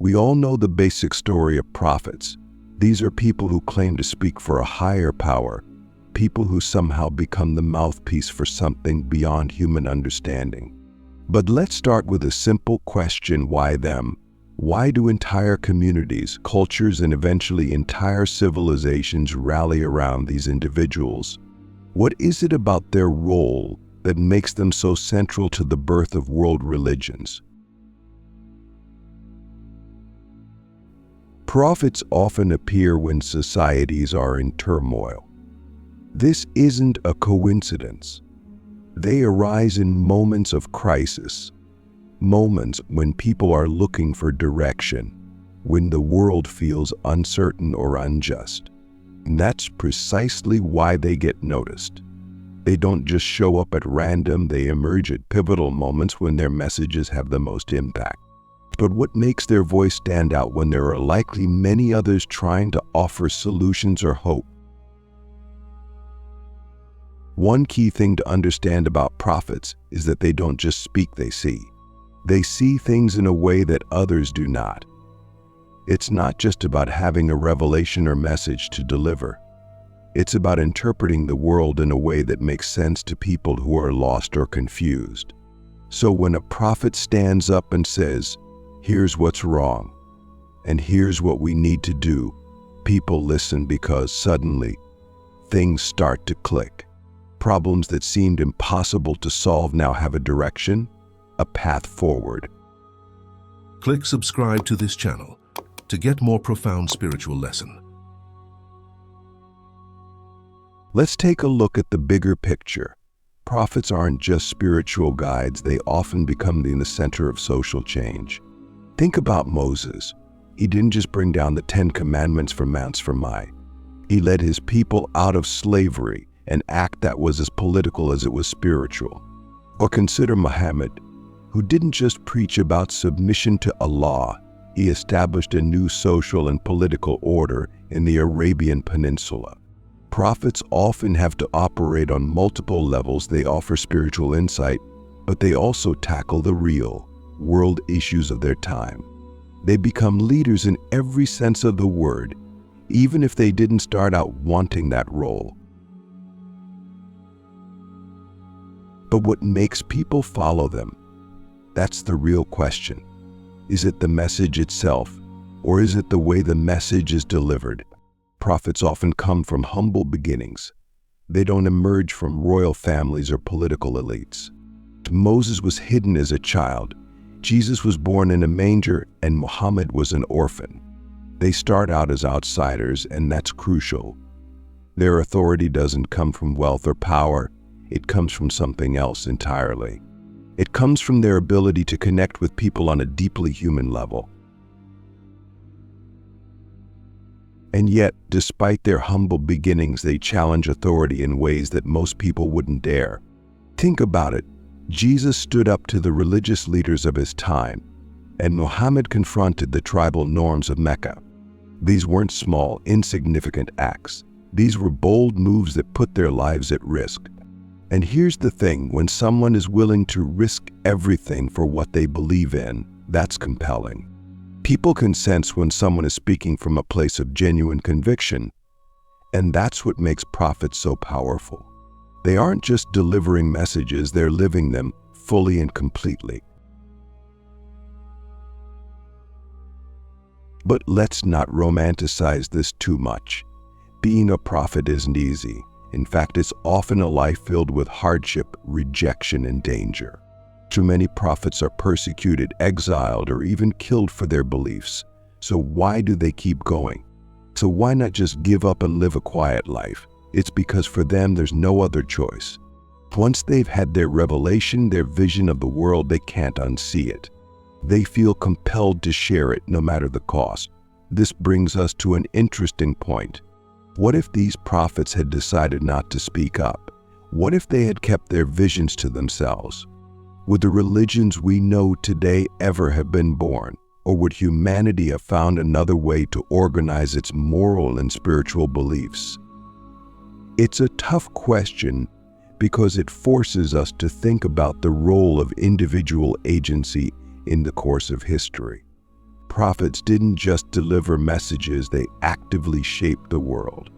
We all know the basic story of prophets. These are people who claim to speak for a higher power, people who somehow become the mouthpiece for something beyond human understanding. But let's start with a simple question: why them? Why do entire communities, cultures, and eventually entire civilizations rally around these individuals? What is it about their role that makes them so central to the birth of world religions? Prophets often appear when societies are in turmoil. This isn't a coincidence. They arise in moments of crisis, moments when people are looking for direction, when the world feels uncertain or unjust. And that's precisely why they get noticed. They don't just show up at random, they emerge at pivotal moments when their messages have the most impact. But what makes their voice stand out when there are likely many others trying to offer solutions or hope? One key thing to understand about prophets is that they don't just speak, they see. They see things in a way that others do not. It's not just about having a revelation or message to deliver. It's about interpreting the world in a way that makes sense to people who are lost or confused. So when a prophet stands up and says, "Here's what's wrong, and here's what we need to do," people listen because suddenly things start to click. Problems that seemed impossible to solve now have a direction, a path forward. Click subscribe to this channel to get more profound spiritual lesson. Let's take a look at the bigger picture. Prophets aren't just spiritual guides, they often become in the center of social change. Think about Moses. He didn't just bring down the 10 Commandments from Mount Sinai. He led his people out of slavery, an act that was as political as it was spiritual. Or consider Muhammad, who didn't just preach about submission to Allah, he established a new social and political order in the Arabian Peninsula. Prophets often have to operate on multiple levels. They offer spiritual insight, but they also tackle the real world issues of their time. They become leaders in every sense of the word, even if they didn't start out wanting that role. But what makes people follow them? That's the real question. Is it the message itself, or is it the way the message is delivered? Prophets often come from humble beginnings. They don't emerge from royal families or political elites. Moses was hidden as a child. Jesus was born in a manger, and Muhammad was an orphan. They start out as outsiders, and that's crucial. Their authority doesn't come from wealth or power. It comes from something else entirely. It comes from their ability to connect with people on a deeply human level. And yet, despite their humble beginnings, they challenge authority in ways that most people wouldn't dare. Think about it. Jesus stood up to the religious leaders of his time, and Muhammad confronted the tribal norms of Mecca. These weren't small, insignificant acts. These were bold moves that put their lives at risk. And here's the thing, when someone is willing to risk everything for what they believe in, that's compelling. People can sense when someone is speaking from a place of genuine conviction, and that's what makes prophets so powerful. They aren't just delivering messages, they're living them fully and completely. But let's not romanticize this too much. Being a prophet isn't easy. In fact, it's often a life filled with hardship, rejection, and danger. Too many prophets are persecuted, exiled, or even killed for their beliefs. So why do they keep going? So why not just give up and live a quiet life? It's because for them, there's no other choice. Once they've had their revelation, their vision of the world, they can't unsee it. They feel compelled to share it no matter the cost. This brings us to an interesting point. What if these prophets had decided not to speak up? What if they had kept their visions to themselves? Would the religions we know today ever have been born? Or would humanity have found another way to organize its moral and spiritual beliefs? It's a tough question because it forces us to think about the role of individual agency in the course of history. prophets didn't just deliver messages, they actively shaped the world.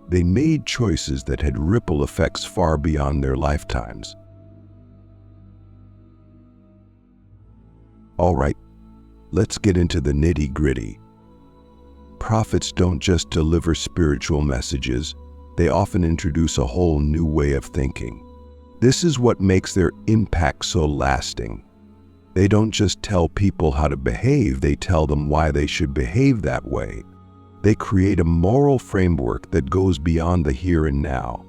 They made choices that had ripple effects far beyond their lifetimes. All right, let's get into the nitty-gritty. Prophets don't just deliver spiritual messages, they often introduce a whole new way of thinking. This is what makes their impact so lasting. They don't just tell people how to behave, they tell them why they should behave that way. They create a moral framework that goes beyond the here and now.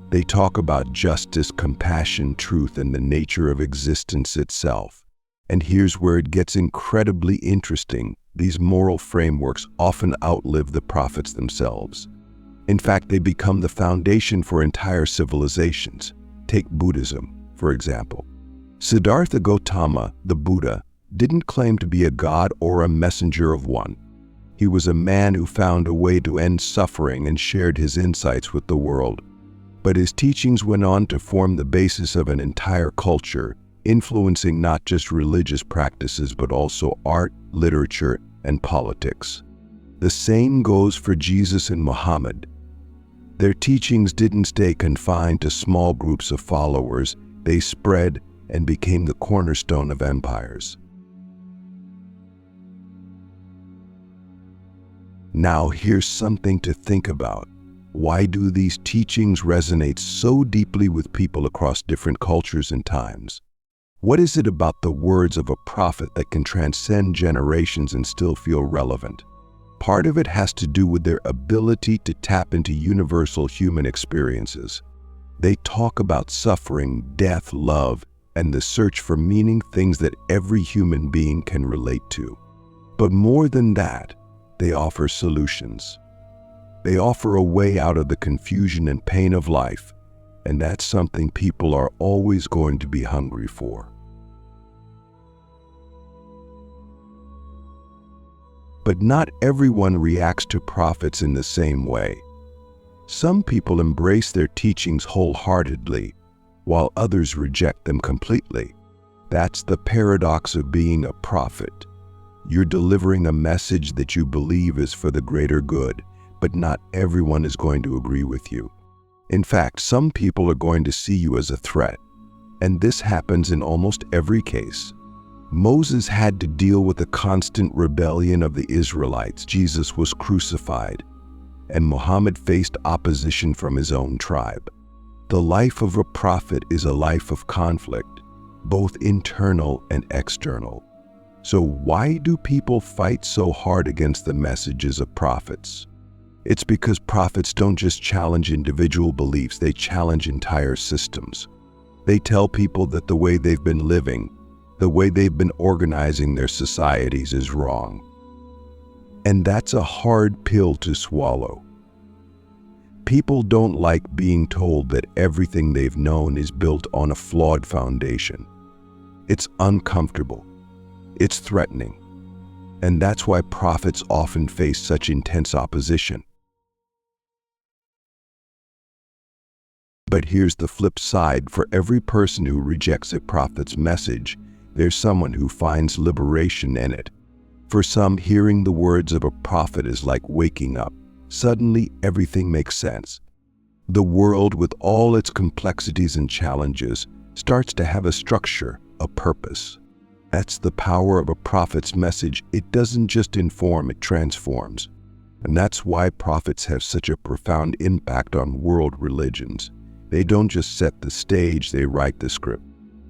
They talk about justice, compassion, truth, and the nature of existence itself. And here's where it gets incredibly interesting. These moral frameworks often outlive the prophets themselves. In fact, they become the foundation for entire civilizations. Take Buddhism, for example. Siddhartha Gautama, the Buddha, didn't claim to be a god or a messenger of one. He was a man who found a way to end suffering and shared his insights with the world. But his teachings went on to form the basis of an entire culture, influencing not just religious practices but also art, literature, and politics. The same goes for Jesus and Muhammad. Their teachings didn't stay confined to small groups of followers, they spread and became the cornerstone of empires. Now here's something to think about. Why do these teachings resonate so deeply with people across different cultures and times? What is it about the words of a prophet that can transcend generations and still feel relevant? Part of it has to do with their ability to tap into universal human experiences. They talk about suffering, death, love, and the search for meaning, things that every human being can relate to. But more than that, they offer solutions. They offer a way out of the confusion and pain of life, and that's something people are always going to be hungry for. But not everyone reacts to prophets in the same way. Some people embrace their teachings wholeheartedly, while others reject them completely. That's the paradox of being a prophet. You're delivering a message that you believe is for the greater good, but not everyone is going to agree with you. In fact, some people are going to see you as a threat, and this happens in almost every case. Moses had to deal with the constant rebellion of the Israelites. Jesus was crucified, and Muhammad faced opposition from his own tribe. The life of a prophet is a life of conflict, both internal and external. So why do people fight so hard against the messages of prophets? It's because prophets don't just challenge individual beliefs, they challenge entire systems. They tell people that the way they've been living, the way they've been organizing their societies is wrong. And that's a hard pill to swallow. People don't like being told that everything they've known is built on a flawed foundation. It's uncomfortable. It's threatening. And that's why prophets often face such intense opposition. But here's the flip side. For every person who rejects a prophet's message, there's someone who finds liberation in it. For some, hearing the words of a prophet is like waking up. Suddenly, everything makes sense. The world, with all its complexities and challenges, starts to have a structure, a purpose. That's the power of a prophet's message. It doesn't just inform, it transforms. And that's why prophets have such a profound impact on world religions. They don't just set the stage, they write the script.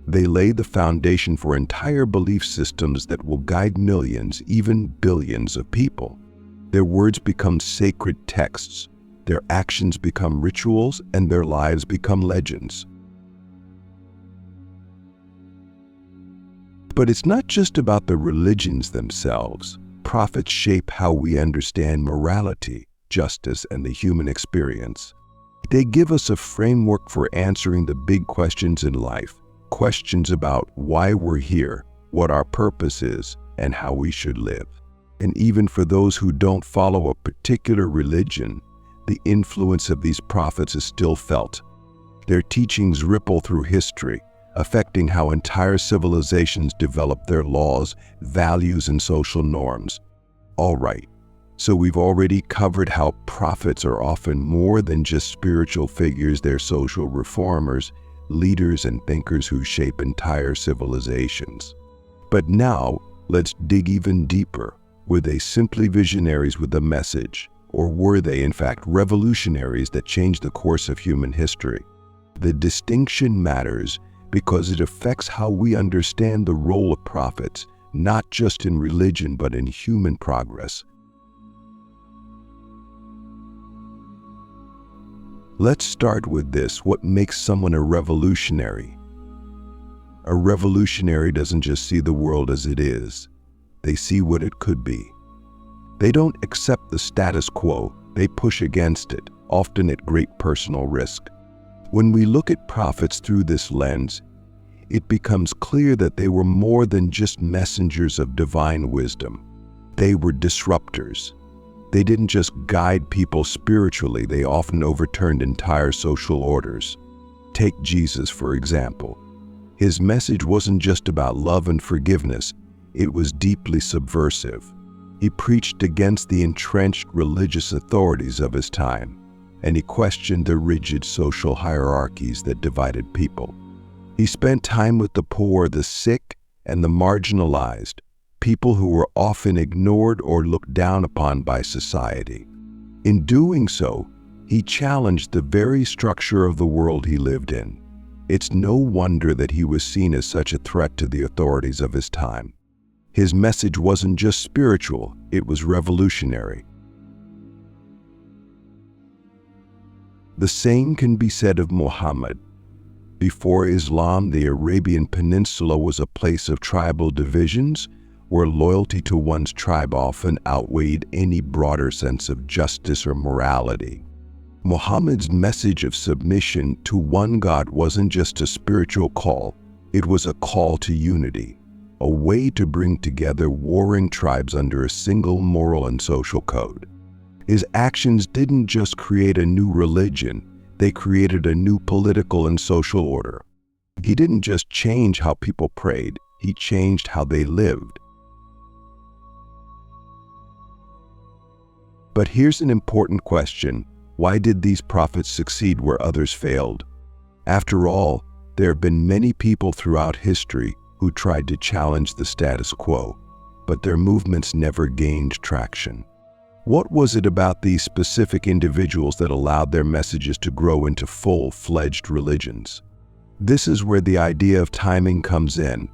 They lay the foundation for entire belief systems that will guide millions, even billions of people. Their words become sacred texts, their actions become rituals, and their lives become legends. But it's not just about the religions themselves. Prophets shape how we understand morality, justice, and the human experience. They give us a framework for answering the big questions in life, questions about why we're here, what our purpose is, and how we should live. And even for those who don't follow a particular religion, the influence of these prophets is still felt. Their teachings ripple through history, affecting how entire civilizations develop their laws, values, and social norms. All right, so we've already covered how prophets are often more than just spiritual figures. They're social reformers, leaders, and thinkers who shape entire civilizations. But now, let's dig even deeper. Were they simply visionaries with a message, or were they, in fact, revolutionaries that changed the course of human history? The distinction matters because it affects how we understand the role of prophets, not just in religion, but in human progress. Let's start with this. What makes someone a revolutionary? A revolutionary doesn't just see the world as it is. They see what it could be. They don't accept the status quo. They push against it, often at great personal risk. When we look at prophets through this lens, it becomes clear that they were more than just messengers of divine wisdom. They were disruptors. They didn't just guide people spiritually, they often overturned entire social orders. Take Jesus, for example. His message wasn't just about love and forgiveness, it was deeply subversive. He preached against the entrenched religious authorities of his time, and he questioned the rigid social hierarchies that divided people. He spent time with the poor, the sick, and the marginalized, people who were often ignored or looked down upon by society. In doing so, he challenged the very structure of the world he lived in. It's no wonder that he was seen as such a threat to the authorities of his time. His message wasn't just spiritual, it was revolutionary. The same can be said of Muhammad. Before Islam, the Arabian Peninsula was a place of tribal divisions, where loyalty to one's tribe often outweighed any broader sense of justice or morality. Muhammad's message of submission to one God wasn't just a spiritual call, it was a call to unity, a way to bring together warring tribes under a single moral and social code. His actions didn't just create a new religion, they created a new political and social order. He didn't just change how people prayed, he changed how they lived. But here's an important question. Why did these prophets succeed where others failed? After all, there have been many people throughout history who tried to challenge the status quo, but their movements never gained traction. What was it about these specific individuals that allowed their messages to grow into full-fledged religions? This is where the idea of timing comes in.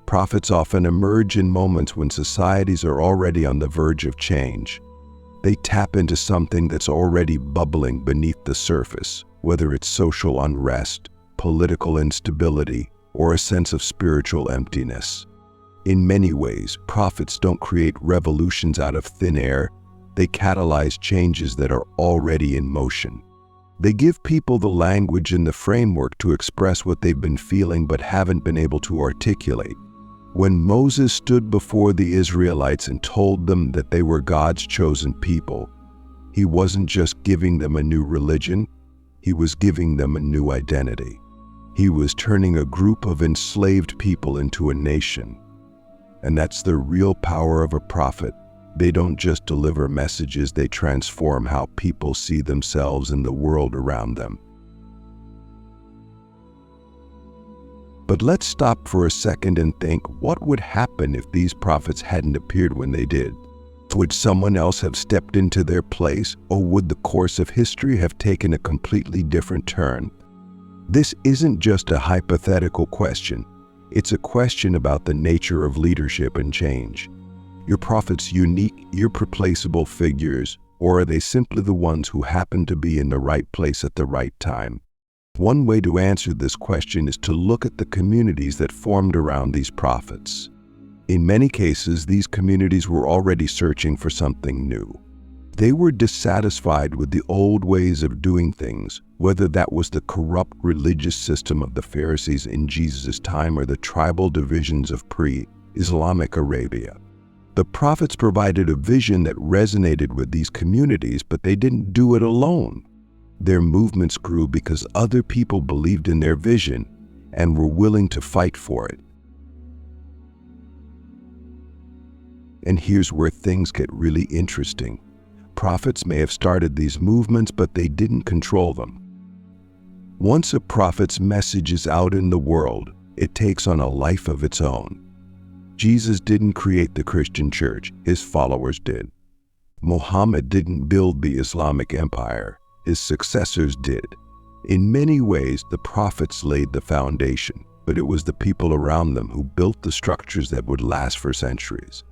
Prophets often emerge in moments when societies are already on the verge of change. They tap into something that's already bubbling beneath the surface, whether it's social unrest, political instability, or a sense of spiritual emptiness. In many ways, prophets don't create revolutions out of thin air. They catalyze changes that are already in motion. They give people the language and the framework to express what they've been feeling but haven't been able to articulate. When Moses stood before the Israelites and told them that they were God's chosen people, he wasn't just giving them a new religion, he was giving them a new identity. He was turning a group of enslaved people into a nation. And that's the real power of a prophet. They don't just deliver messages, they transform how people see themselves and the world around them. But let's stop for a second and think, what would happen if these prophets hadn't appeared when they did? Would someone else have stepped into their place, or would the course of history have taken a completely different turn? This isn't just a hypothetical question. It's a question about the nature of leadership and change. Are prophets unique, irreplaceable figures, or are they simply the ones who happen to be in the right place at the right time? One way to answer this question is to look at the communities that formed around these prophets. In many cases, these communities were already searching for something new. They were dissatisfied with the old ways of doing things, whether that was the corrupt religious system of the Pharisees in Jesus' time or the tribal divisions of pre-Islamic Arabia. The prophets provided a vision that resonated with these communities, but they didn't do it alone. Their movements grew because other people believed in their vision, and were willing to fight for it. And here's where things get really interesting. Prophets may have started these movements, but they didn't control them. Once a prophet's message is out in the world, it takes on a life of its own. Jesus didn't create the Christian church, his followers did. Muhammad didn't build the Islamic empire, his successors did. In many ways, the prophets laid the foundation, but it was the people around them who built the structures that would last for centuries.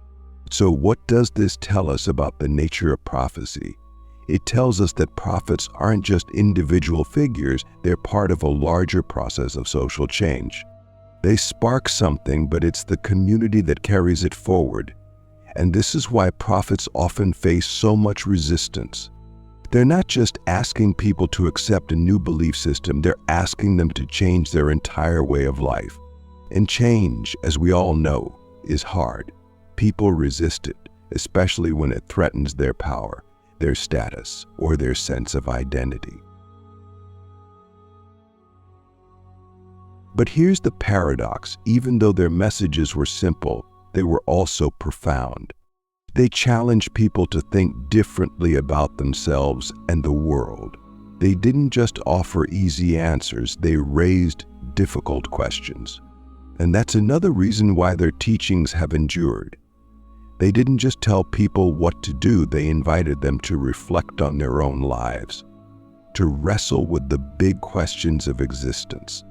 So what does this tell us about the nature of prophecy? It tells us that prophets aren't just individual figures, they're part of a larger process of social change. They spark something, but it's the community that carries it forward. And this is why prophets often face so much resistance. They're not just asking people to accept a new belief system, they're asking them to change their entire way of life. And change, as we all know, is hard. People resist it, especially when it threatens their power, their status, or their sense of identity. But here's the paradox. Even though their messages were simple, they were also profound. They challenged people to think differently about themselves and the world. They didn't just offer easy answers, they raised difficult questions. And that's another reason why their teachings have endured. They didn't just tell people what to do, they invited them to reflect on their own lives, to wrestle with the big questions of existence.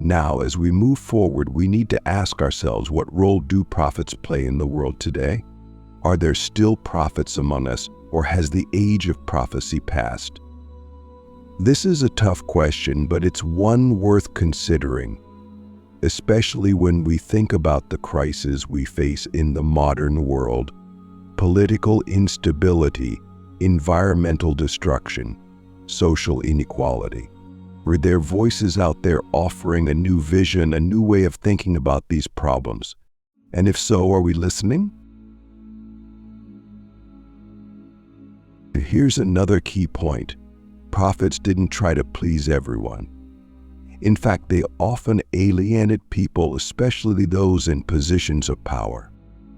Now, as we move forward, we need to ask ourselves, what role do prophets play in the world today? Are there still prophets among us, or has the age of prophecy passed? This is a tough question, but it's one worth considering, especially when we think about the crises we face in the modern world: political instability, environmental destruction, social inequality. Are there voices out there offering a new vision, a new way of thinking about these problems? And if so, are we listening? Here's another key point. Prophets didn't try to please everyone. In fact, they often alienated people, especially those in positions of power.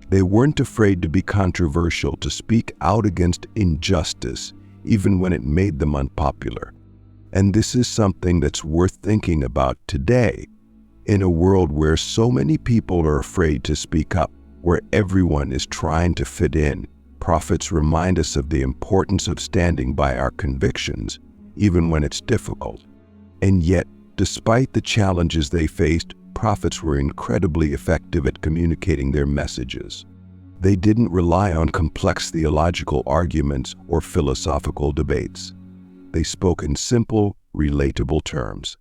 They weren't afraid to be controversial, to speak out against injustice, even when it made them unpopular. And this is something that's worth thinking about today, in a world where so many people are afraid to speak up, where everyone is trying to fit in. Prophets remind us of the importance of standing by our convictions, even when it's difficult. And yet, despite the challenges they faced, prophets were incredibly effective at communicating their messages. They didn't rely on complex theological arguments or philosophical debates. They spoke in simple, relatable terms.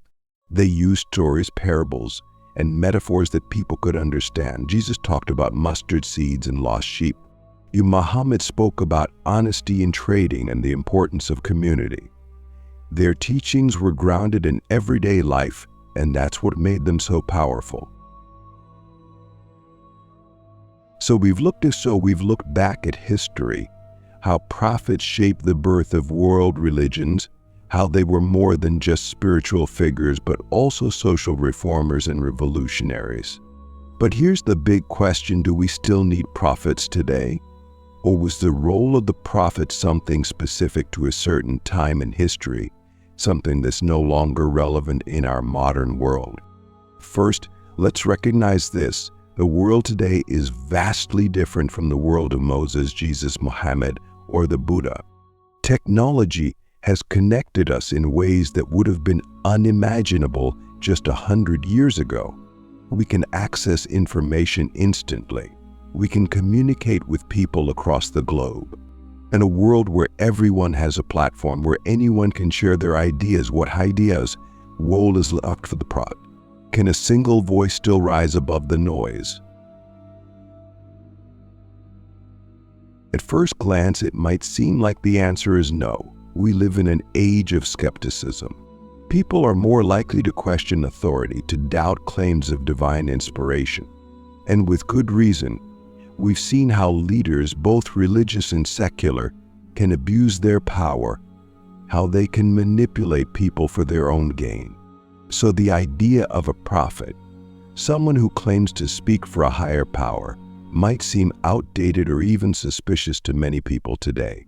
They used stories, parables, and metaphors that people could understand. Jesus talked about mustard seeds and lost sheep. Muhammad spoke about honesty in trading and the importance of community. Their teachings were grounded in everyday life, and that's what made them so powerful. So we've looked back at history, how prophets shaped the birth of world religions, how they were more than just spiritual figures, but also social reformers and revolutionaries. But here's the big question: do we still need prophets today? Or was the role of the prophet something specific to a certain time in history, something that's no longer relevant in our modern world? First, let's recognize this: the world today is vastly different from the world of Moses, Jesus, Muhammad, or the Buddha. Technology has connected us in ways that would have been unimaginable just 100 years ago. We can access information instantly. We can communicate with people across the globe. In a world where everyone has a platform, where anyone can share their ideas, what ideas? Woe is left for the proud. Can a single voice still rise above the noise? At first glance, it might seem like the answer is no. We live in an age of skepticism. People are more likely to question authority, to doubt claims of divine inspiration. And with good reason. We've seen how leaders, both religious and secular, can abuse their power, how they can manipulate people for their own gain. So the idea of a prophet, someone who claims to speak for a higher power, might seem outdated or even suspicious to many people today.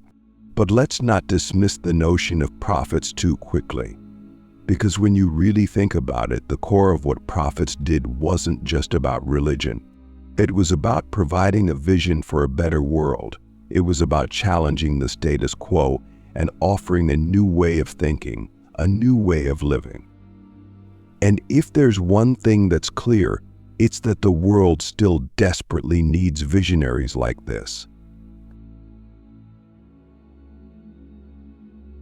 But let's not dismiss the notion of prophets too quickly. Because when you really think about it, the core of what prophets did wasn't just about religion. It was about providing a vision for a better world. It was about challenging the status quo and offering a new way of thinking, a new way of living. And if there's one thing that's clear, it's that the world still desperately needs visionaries like this.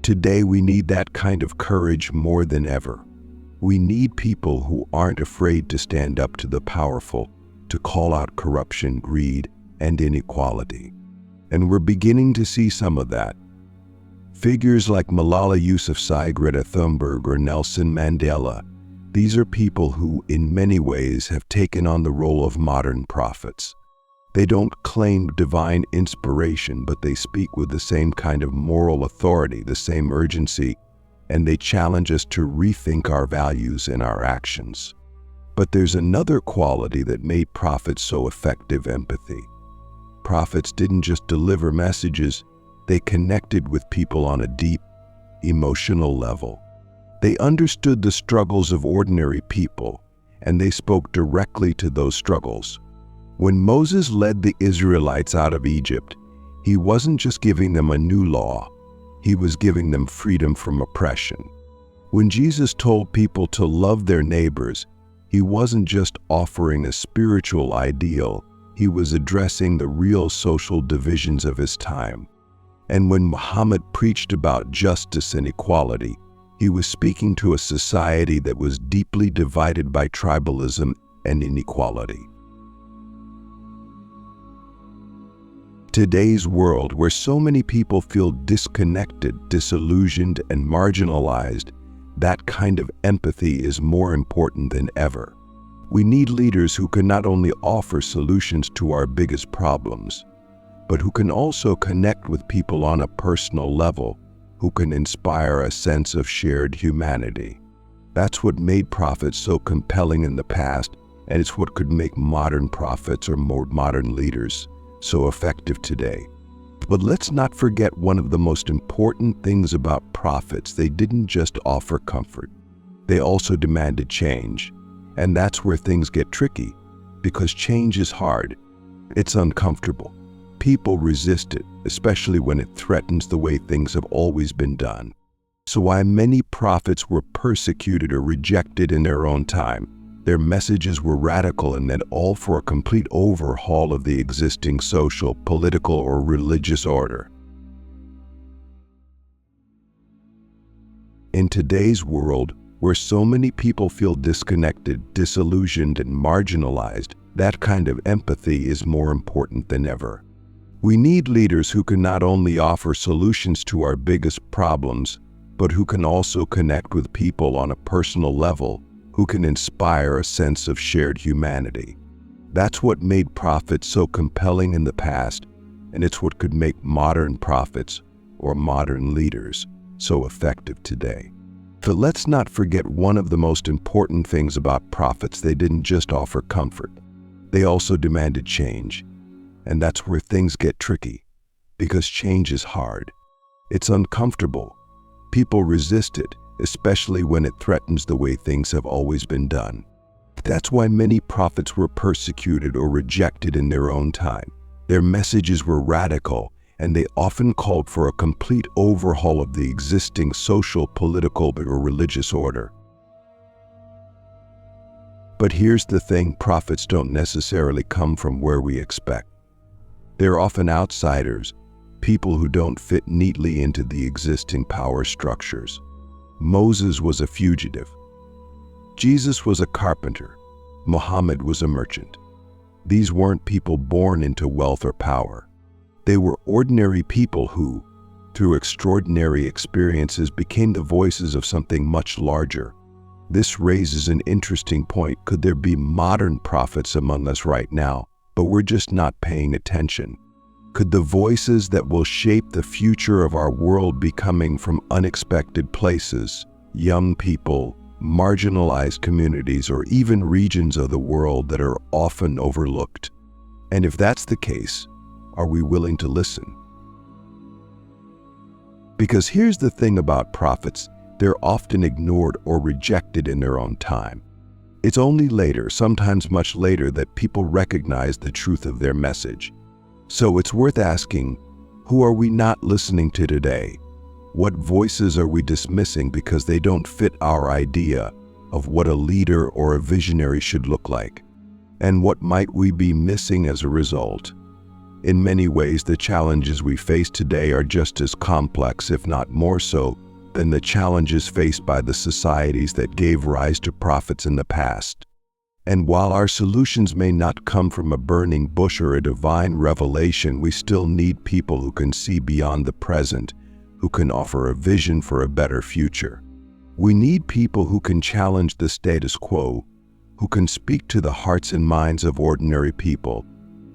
Today we need that kind of courage more than ever. We need people who aren't afraid to stand up to the powerful, to call out corruption, greed, and inequality. And we're beginning to see some of that. Figures like Malala Yousafzai, Greta Thunberg, or Nelson Mandela, these are people who, in many ways, have taken on the role of modern prophets. They don't claim divine inspiration, but they speak with the same kind of moral authority, the same urgency, and they challenge us to rethink our values and our actions. But there's another quality that made prophets so effective: empathy. Prophets didn't just deliver messages, they connected with people on a deep, emotional level. They understood the struggles of ordinary people, and they spoke directly to those struggles. When Moses led the Israelites out of Egypt, he wasn't just giving them a new law, he was giving them freedom from oppression. When Jesus told people to love their neighbors, he wasn't just offering a spiritual ideal, he was addressing the real social divisions of his time. And when Muhammad preached about justice and equality, he was speaking to a society that was deeply divided by tribalism and inequality. Today's world, where so many people feel disconnected, disillusioned, and marginalized, that kind of empathy is more important than ever. We need leaders who can not only offer solutions to our biggest problems, but who can also connect with people on a personal level, who can inspire a sense of shared humanity. That's what made prophets so compelling in the past, and it's what could make modern prophets or more modern leaders so effective today. But let's not forget one of the most important things about prophets: they didn't just offer comfort. They also demanded change. And that's where things get tricky, because change is hard. It's uncomfortable. People resist it, especially when it threatens the way things have always been done. So while many prophets were persecuted or rejected in their own time, their messages were radical and that all for a complete overhaul of the existing social, political, or religious order. In today's world, where so many people feel disconnected, disillusioned, and marginalized, that kind of empathy is more important than ever. We need leaders who can not only offer solutions to our biggest problems, but who can also connect with people on a personal level, who can inspire a sense of shared humanity. That's what made prophets so compelling in the past, and it's what could make modern prophets or modern leaders so effective today. But let's not forget one of the most important things about prophets: they didn't just offer comfort. They also demanded change. And that's where things get tricky, because change is hard. It's uncomfortable. People resist it, especially when it threatens the way things have always been done. That's why many prophets were persecuted or rejected in their own time. Their messages were radical, and they often called for a complete overhaul of the existing social, political, or religious order. But here's the thing: prophets don't necessarily come from where we expect. They're often outsiders, people who don't fit neatly into the existing power structures. Moses was a fugitive. Jesus was a carpenter. Muhammad was a merchant. These weren't people born into wealth or power. They were ordinary people who, through extraordinary experiences, became the voices of something much larger. This raises an interesting point. Could there be modern prophets among us right now, but we're just not paying attention? Could the voices that will shape the future of our world be coming from unexpected places? Young people, marginalized communities, or even regions of the world that are often overlooked? And if that's the case, are we willing to listen? Because here's the thing about prophets: they're often ignored or rejected in their own time. It's only later, sometimes much later, that people recognize the truth of their message. So it's worth asking, who are we not listening to today? What voices are we dismissing because they don't fit our idea of what a leader or a visionary should look like? And what might we be missing as a result? In many ways, the challenges we face today are just as complex, if not more so, than the challenges faced by the societies that gave rise to prophets in the past. And while our solutions may not come from a burning bush or a divine revelation, we still need people who can see beyond the present, who can offer a vision for a better future. We need people who can challenge the status quo, who can speak to the hearts and minds of ordinary people,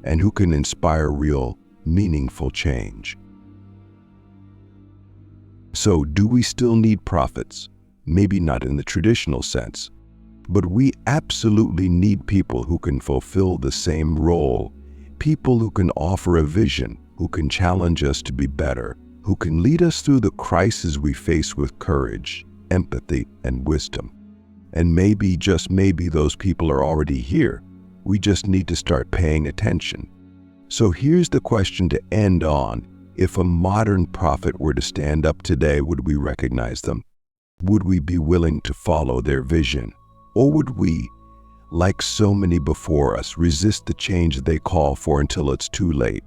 and who can inspire real, meaningful change. So, do we still need prophets? Maybe not in the traditional sense, but we absolutely need people who can fulfill the same role, people who can offer a vision, who can challenge us to be better, who can lead us through the crises we face with courage, empathy, and wisdom. And maybe, just maybe, those people are already here. We just need to start paying attention. So here's the question to end on. If a modern prophet were to stand up today, would we recognize them? Would we be willing to follow their vision? Or would we, like so many before us, resist the change they call for until it's too late?